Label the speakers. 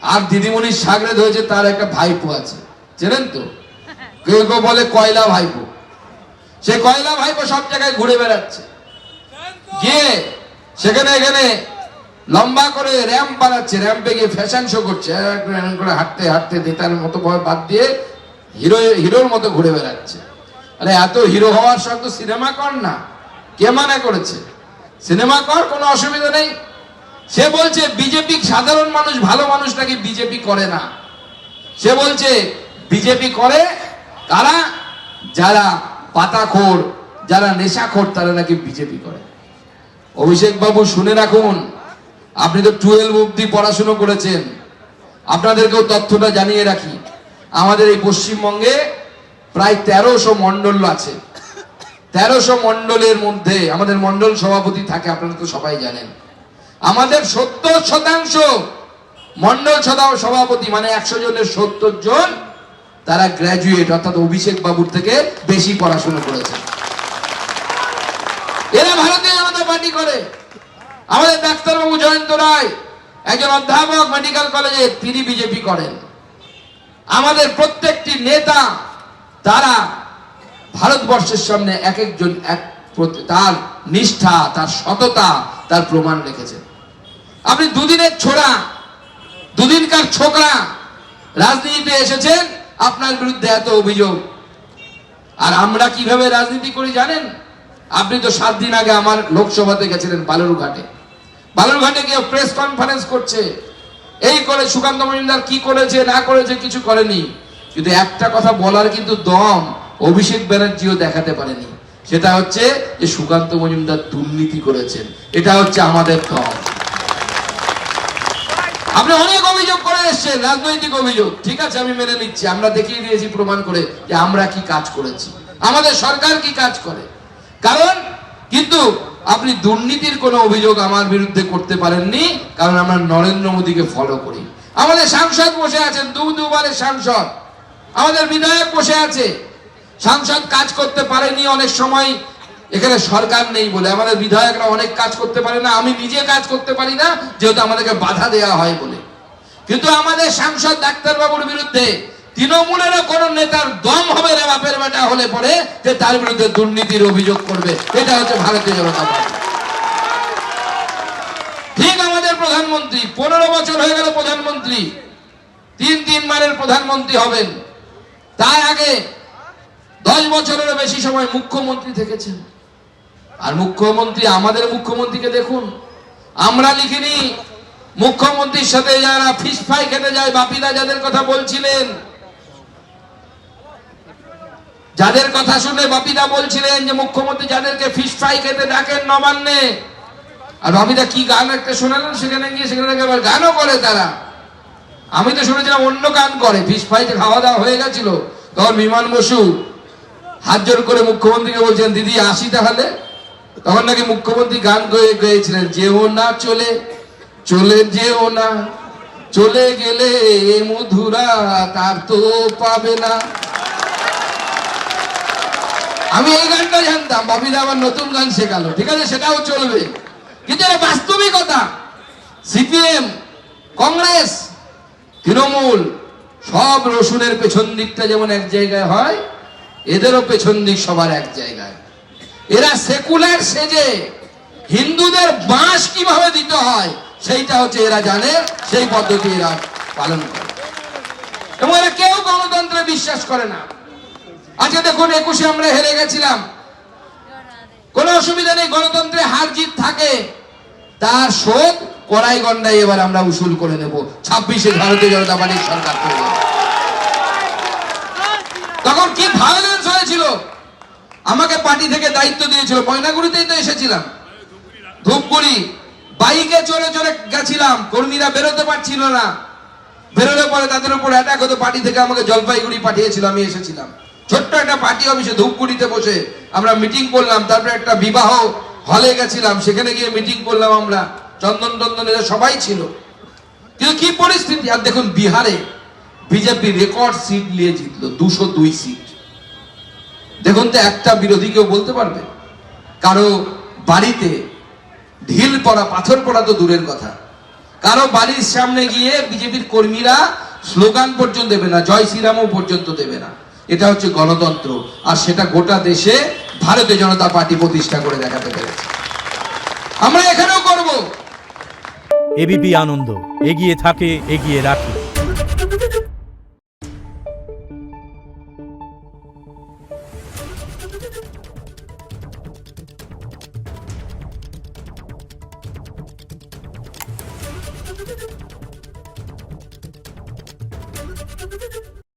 Speaker 1: আর দিদিমণির সাগরেদ হয়েছে, তার একটা ভাইপো আছে, চেনেন তো? কেউ কেউ বলে কয়লা ভাইপো। সে কয়লা ভাইপো সব জায়গায় ঘুরে বেড়াচ্ছে, গিয়ে সেখানে এখানে লম্বা করে র্যাম্প বানাচ্ছে, র্যাম্পে গিয়ে ফ্যাশন শো করছে, করে হাঁটতে হাঁটতে নেতার মতো বাদ দিয়ে হিরোর মতো ঘুরে বেড়াচ্ছে। আরে এত হিরো হওয়ার শখ তো সিনেমা কর না, কে মানা করেছে? সিনেমা কর, কোনো অসুবিধা নেই। সে বলছে বিজেপি সাধারণ মানুষ, ভালো মানুষ নাকি বিজেপি করে না। সে বলছে বিজেপি করে কারা? যারা পাতাখোর, যারা নেশাখোর, তারা নাকি বিজেপি করে। অভিষেক বাবু শুনে রাখুন, আপনি তো 12 অবধি পড়াশুনো করেছেন, আপনাদেরকেও তথ্যটা জানিয়ে রাখি। আমাদের এই পশ্চিমবঙ্গে প্রায় 1300 মন্ডল আছে। 1300 মন্ডলের মধ্যে আমাদের মন্ডল সভাপতি থাকে, আপনারা তো সবাই জানেন। আমাদের 70% মন্ডল সভাপতি, মানে 100 জনের 70 জন তারা গ্র্যাজুয়েট, অর্থাৎ অভিষেক বাবুর থেকে বেশি পড়াশোনা করেছে। এরা ভারতীয় জনতা পার্টি করে। আমাদের ডাক্তারবাবু জয়ন্ত রায় একজন অধ্যাপক মেডিকেল কলেজে, তিনি বিজেপি করেন। আমাদের প্রত্যেকটি নেতা তারা ভারতবর্ষের সামনে এক একজন তার নিষ্ঠা, তার সততা, তার প্রমাণ রেখেছেন। আপনি দুদিনের ছোড়া, দুদিনকার ছোকরা রাজনীতিতে এসেছেন, আপনার বিরুদ্ধে এত অভিযোগ। আর আমরা কিভাবে রাজনীতি করি জানেন? আপনি তো 7 দিন আগে আমার লোকসভাতে গেছিলেন বালুরঘাটে। বালুরঘাটে গিয়ে প্রেস কনফারেন্স করছে, এই করে সুকান্ত মজুমদার কি করেছে না করেছে কিছু করেনি, কিন্তু একটা কথা বলার কিন্তু দম অভিষেক ব্যানার্জিও দেখাতে পারেনি। সেটা হচ্ছে যে সুকান্ত মজুমদার দুর্নীতি করেছেন। এটা হচ্ছে আমাদের দম। আপনি অনেক অভিযোগ করে এসেছেন, রাজনৈতিক অভিযোগ, ঠিক আছে, আমি মেনে নিচ্ছি। আমরা দেখিয়ে দিয়েছি প্রমাণ করে যে আমরা কি কাজ করেছি, আমাদের সরকার কি কাজ করে। কারণ কিন্তু আপনি দুর্নীতির কোনো অভিযোগ আমার বিরুদ্ধে করতে পারেননি, কারণ আমরা নরেন্দ্র মোদীকে ফলো করি। আমাদের সাংসদ বসে আছেন, দুবারের সাংসদ, আমাদের বিধায়ক বসে আছে। সাংসদ কাজ করতে পারেনি অনেক সময়, এখানে সরকার নেই বলে। আমাদের বিধায়করা অনেক কাজ করতে পারে না, আমি নিজে কাজ করতে পারি না, যেহেতু আমাদেরকে বাধা দেওয়া হয় বলে। কিন্তু আমাদের সাংসদ ডাক্তারবাবুর বিরুদ্ধে তৃণমূলেরও কোন নেতার দম হবে রে বাপের বেটা হলে পরে যে তার বিরুদ্ধে দুর্নীতির অভিযোগ করবে। এটা হচ্ছে ভারতীয় জনতা পার্টি। ঠিক আমাদের প্রধানমন্ত্রী 15 বছর হয়ে গেল প্রধানমন্ত্রী, 3 বারের প্রধানমন্ত্রী হবেন। তার আগে 10 বছরেরও বেশি সময় মুখ্যমন্ত্রী থেকেছেন। আর মুখ্যমন্ত্রী, আমাদের মুখ্যমন্ত্রীকে দেখুন, আমরা লিখিনি, মুখ্যমন্ত্রীর সাথে যারা ফিশ ফ্রাই খেতে যায়, বাপিদা যাদের কথা বলছিলেন, যাদের কথা শুনে বাপিদা বলছিলেন যে মুখ্যমন্ত্রী যাদেরকে ফিশ ফ্রাই খেতে ডাকেন নবান্নে, আর বাপিদা কি গান একটা শোনালেন, সেখানে গিয়ে সেখানে আবার গানও করে তারা। আমি তো শুনেছিলাম অন্য গান করে। ফিশ ফ্রাইতে খাওয়া দাওয়া হয়ে গেছিল, তখন বিমান বসু হাত জোর করে মুখ্যমন্ত্রীকে বলছেন, দিদি আসি তাহলে। তখন নাকি মুখ্যমন্ত্রী গান গেয়েছিলেন, যেও না চলে চলে যেও না, চলে গেলে মধুরা তার তো পাবে না। আমি এই গানটা জানতাম, বাপিদা আবার নতুন গান শেখালো, ঠিক আছে, সেটাও চলবে। কিন্তু এটা বাস্তবিকতা। সিপিএম, কংগ্রেস, তৃণমূল সব রসুনের পেছন দিকটা যেমন এক জায়গায় হয়, এদেরও পেছন দিক সবার এক জায়গায়। এরা সেকুলার সেজে হিন্দুদের বাঁশ কিভাবে দিতে হয় সেইটা হচ্ছে এরা জানে, সেই পদ্ধতি এরা পালন করে। এবং এরা কেউ গণতন্ত্রে বিশ্বাস করে না। আজকে দেখুন 21-এ আমরা হেরে গেছিলাম, কোনো অসুবিধা নেই, গণতন্ত্রে হার জিত থাকে, তার শোধ কড়াইগন্ডায় এবার আমরা উসুল করে নেব। 26-এ ভারতীয় জনতা পার্টির সরকার তৈরি। তখন কি ভায়োলেন্স হয়েছিল, আমাকে পার্টি থেকে দায়িত্ব দিয়েছিল, ময়নাগুড়িতেই তো এসেছিলাম, ধূপগুড়ি বাইকে চড়ে চড়ে গেছিলাম, কর্মীরা বেরোতে পারছিল না, বেরোলে পরে তাদের উপর অ্যাটাক হতো। পার্টি থেকে আমাকে জলপাইগুড়ি পাঠিয়েছিল, আমি এসেছিলাম। ছোট্ট একটা পার্টি অফিসে ধূপগুড়িতে বসে আমরা মিটিং করলাম, তারপরে একটা বিবাহ হলে গেছিলাম, সেখানে গিয়ে মিটিং করলাম আমরা, চন্দন এরা সবাই ছিল। কিন্তু কি পরিস্থিতি। আর দেখুন বিহারে বিজেপি রেকর্ড সিট নিয়ে জিতলো, 202 সিট। দেখুন তো একটা বিরোধী কেউ বলতে পারবে? কারো বাড়িতে ঢিল পড়া, পাথর পড়া তো দূরের কথা, কারো বাড়ির সামনে গিয়ে বিজেপির কর্মীরা স্লোগান পর্যন্ত দেবে না, জয় শ্রীরামও পর্যন্ত দেবে না। এটা হচ্ছে গণতন্ত্র, আর সেটা গোটা দেশে ভারতীয় জনতা পার্টি প্রতিষ্ঠা করে দেখাতে পেরেছে। আমরা এখানেও করব।
Speaker 2: এবিপি আনন্দ, এগিয়ে থাকে, এগিয়ে রাখে।